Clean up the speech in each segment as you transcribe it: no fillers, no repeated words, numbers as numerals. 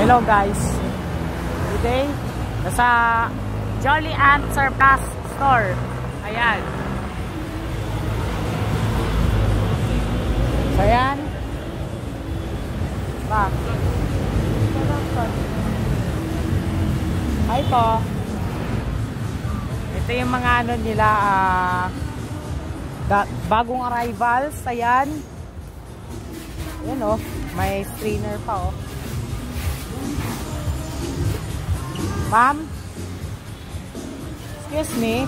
Hello guys, today nasa Jolly Ant Surplus Store. Ayan. So ayan. Hi po. Ito yung mga ano nila, bagong arrivals. Ayan. Ayan o, may strainer pa o. Ma'am, excuse me.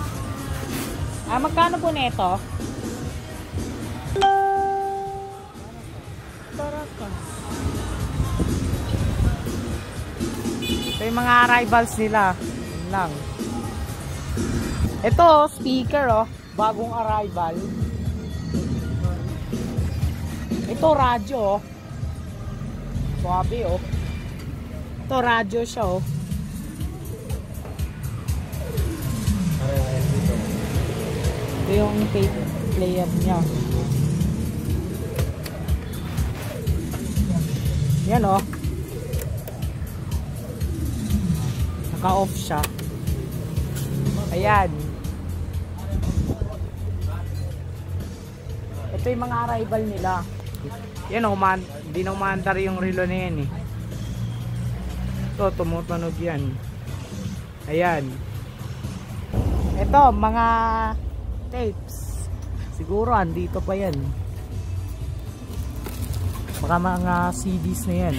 Magkano po nito? Ito yung mga arrivals nila. Yun lang. Ito, speaker oh. Bagong arrival. Ito, radyo oh. Swabe oh. Ito, radyo siya oh. Ito yung tape player niya. Yan o. Naka-off siya. Ayan. Ito yung mga arrival nila. Yan o. Hindi na umandar yung relo na yan eh. Ito, tumutunog yan. Ayan. Ito, mga tapes. Siguro andito pa yan. Baka mga CDs na yan.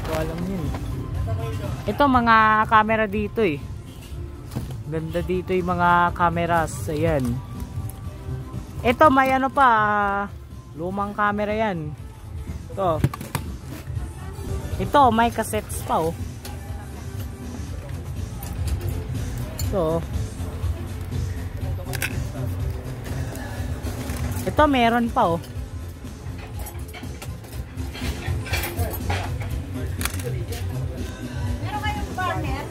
So, alam yun. Ito mga camera dito eh. Ganda dito yung mga cameras. Ayan. Ito may ano pa, lumang camera yan. Ito may cassettes pa oh. Ito meron pa oh. Meron kayong burner?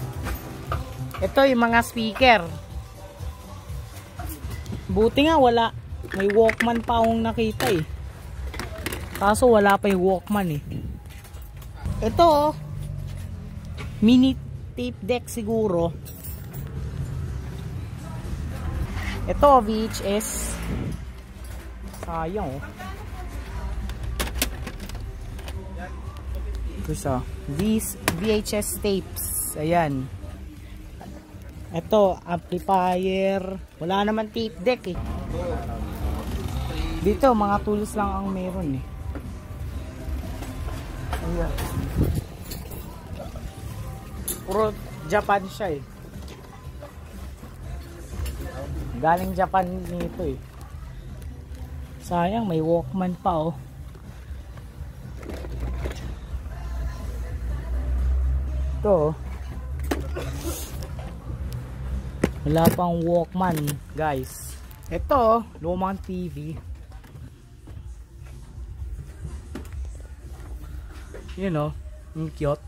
Ito yung mga speaker. Buti nga wala. May Walkman pa akong nakita eh. Kaso wala pa yung Walkman eh. Ito oh. Mini tape deck siguro. Ito VHS. Sayang oh. Ito VHS tapes. Ayan. Ito amplifier. Wala naman tape deck eh. Dito mga tools lang ang meron eh. Ayan. Puro Japan siya eh. Galing Japan nito eh. Sayang may Walkman pa oh. Ito oh. Wala pang Walkman guys. Ito oh, lumang TV. Yun oh, yung cute.